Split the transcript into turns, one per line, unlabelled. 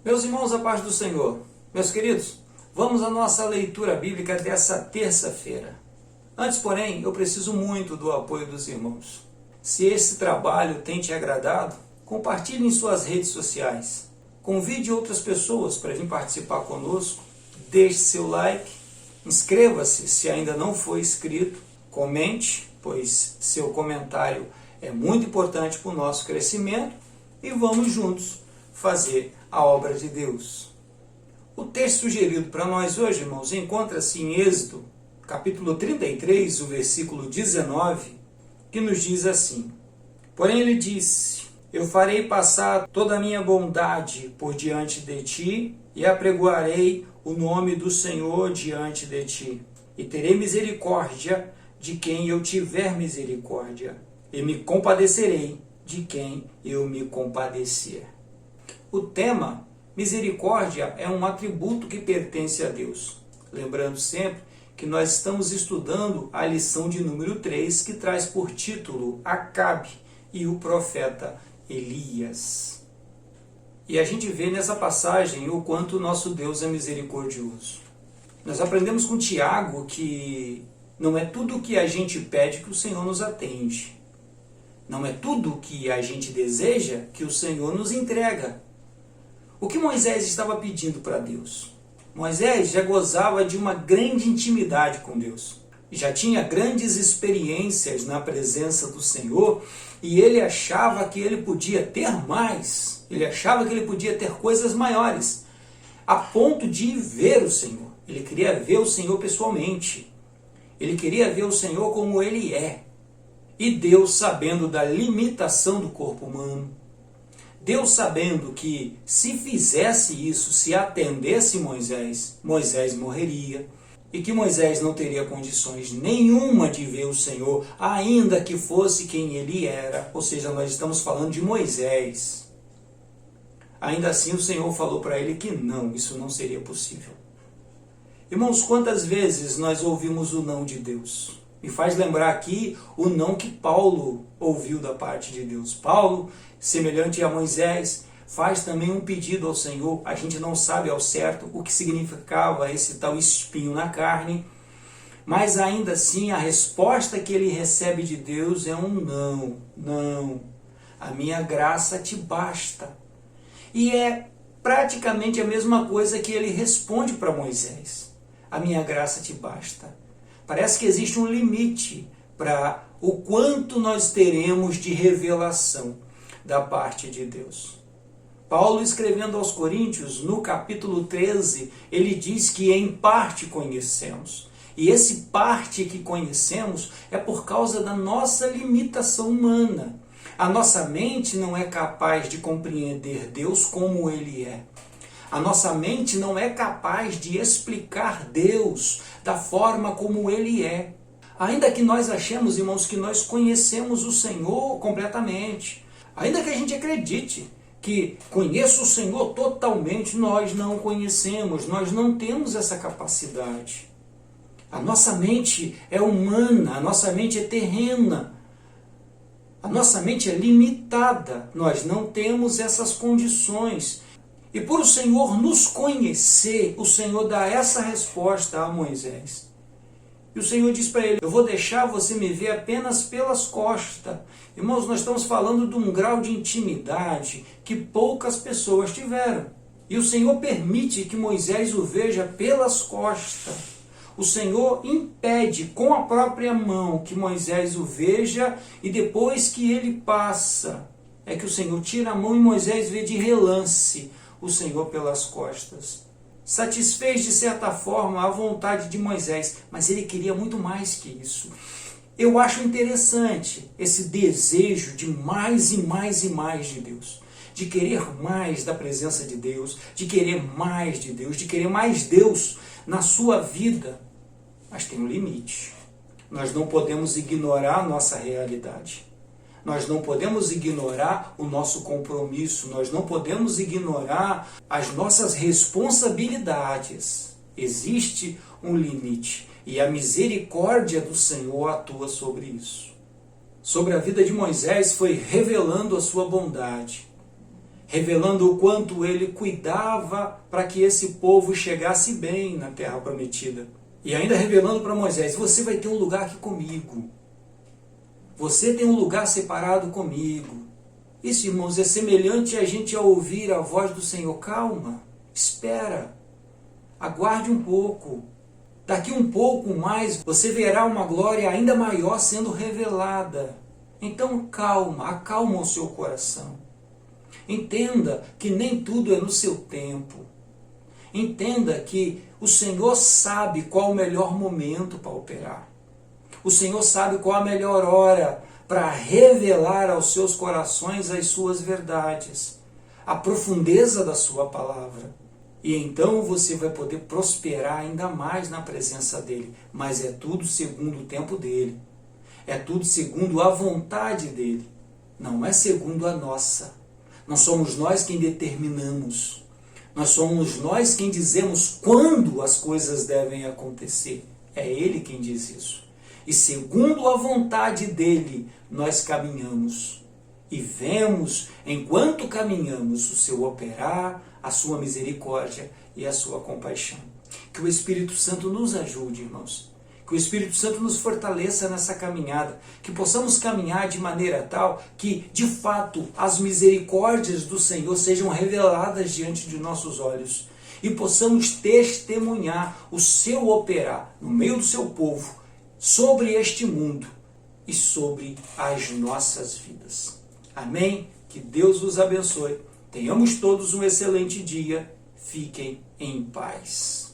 Meus irmãos, a paz do Senhor. Meus queridos, vamos à nossa leitura bíblica dessa terça-feira. Antes, porém, eu preciso muito do apoio dos irmãos. Se esse trabalho tem te agradado, compartilhe em suas redes sociais. Convide outras pessoas para vir participar conosco. Deixe seu like. Inscreva-se se ainda não for inscrito. Comente, pois seu comentário é muito importante para o nosso crescimento. E vamos juntos fazer a obra de Deus. O texto sugerido para nós hoje, irmãos, encontra-se em Êxodo, capítulo 33, o versículo 19, que nos diz assim: Porém ele disse, eu farei passar toda a minha bondade por diante de ti, e apregoarei o nome do Senhor diante de ti, e terei misericórdia de quem eu tiver misericórdia, e me compadecerei de quem eu me compadecer. O tema misericórdia é um atributo que pertence a Deus. Lembrando sempre que nós estamos estudando a lição de número 3, que traz por título Acabe e o profeta Elias. E a gente vê nessa passagem o quanto o nosso Deus é misericordioso. Nós aprendemos com Tiago que não é tudo o que a gente pede que o Senhor nos atende. Não é tudo o que a gente deseja que o Senhor nos entrega. O que Moisés estava pedindo para Deus? Moisés já gozava de uma grande intimidade com Deus. Já tinha grandes experiências na presença do Senhor e ele achava que ele podia ter mais. Ele achava que ele podia ter coisas maiores, a ponto de ver o Senhor. Ele queria ver o Senhor pessoalmente. Ele queria ver o Senhor como ele é. E Deus, sabendo da limitação do corpo humano, Deus sabendo que se fizesse isso, se atendesse Moisés, Moisés morreria, e que Moisés não teria condições nenhuma de ver o Senhor, ainda que fosse quem ele era, ou seja, nós estamos falando de Moisés. Ainda assim o Senhor falou para ele que não, isso não seria possível. Irmãos, quantas vezes nós ouvimos o não de Deus? Me faz lembrar aqui o não que Paulo ouviu da parte de Deus. Paulo, semelhante a Moisés, faz também um pedido ao Senhor. A gente não sabe ao certo o que significava esse tal espinho na carne, mas ainda assim a resposta que ele recebe de Deus é um não. Não, a minha graça te basta. E é praticamente a mesma coisa que ele responde para Moisés. A minha graça te basta. Parece que existe um limite para o quanto nós teremos de revelação da parte de Deus. Paulo, escrevendo aos Coríntios, no capítulo 13, ele diz que em parte conhecemos. E esse parte que conhecemos é por causa da nossa limitação humana. A nossa mente não é capaz de compreender Deus como Ele é. A nossa mente não é capaz de explicar Deus da forma como Ele é. Ainda que nós achemos, irmãos, que nós conhecemos o Senhor completamente, ainda que a gente acredite que conheço o Senhor totalmente, nós não conhecemos, nós não temos essa capacidade. A nossa mente é humana, a nossa mente é terrena, a nossa mente é limitada, nós não temos essas condições. E por o Senhor nos conhecer, o Senhor dá essa resposta a Moisés. E o Senhor diz para ele, eu vou deixar você me ver apenas pelas costas. Irmãos, nós estamos falando de um grau de intimidade que poucas pessoas tiveram. E o Senhor permite que Moisés o veja pelas costas. O Senhor impede com a própria mão que Moisés o veja e depois que ele passa, é que o Senhor tira a mão e Moisés vê de relance o Senhor pelas costas. Satisfez de certa forma a vontade de Moisés, mas ele queria muito mais que isso. Eu acho interessante esse desejo de mais e mais e mais de Deus, de querer mais da presença de Deus, de querer mais de Deus, de querer mais Deus na sua vida. Mas tem um limite. Nós não podemos ignorar a nossa realidade. Nós não podemos ignorar o nosso compromisso, nós não podemos ignorar as nossas responsabilidades. Existe um limite e a misericórdia do Senhor atua sobre isso. Sobre a vida de Moisés foi revelando a sua bondade, revelando o quanto ele cuidava para que esse povo chegasse bem na terra prometida. E ainda revelando para Moisés: você vai ter um lugar aqui comigo. Você tem um lugar separado comigo. Isso, irmãos, é semelhante a gente a ouvir a voz do Senhor. Calma, espera, aguarde um pouco. Daqui um pouco mais você verá uma glória ainda maior sendo revelada. Então calma, acalma o seu coração. Entenda que nem tudo é no seu tempo. Entenda que o Senhor sabe qual o melhor momento para operar. O Senhor sabe qual a melhor hora para revelar aos seus corações as suas verdades, a profundeza da sua palavra. E então você vai poder prosperar ainda mais na presença dele. Mas é tudo segundo o tempo dele. É tudo segundo a vontade dele. Não é segundo a nossa. Não somos nós quem determinamos. Nós somos nós quem dizemos quando as coisas devem acontecer. É ele quem diz isso. E segundo a vontade dele, nós caminhamos. E vemos, enquanto caminhamos, o seu operar, a sua misericórdia e a sua compaixão. Que o Espírito Santo nos ajude, irmãos. Que o Espírito Santo nos fortaleça nessa caminhada. Que possamos caminhar de maneira tal que, de fato, as misericórdias do Senhor sejam reveladas diante de nossos olhos. E possamos testemunhar o seu operar no meio do seu povo, sobre este mundo e sobre as nossas vidas. Amém? Que Deus os abençoe. Tenhamos todos um excelente dia. Fiquem em paz.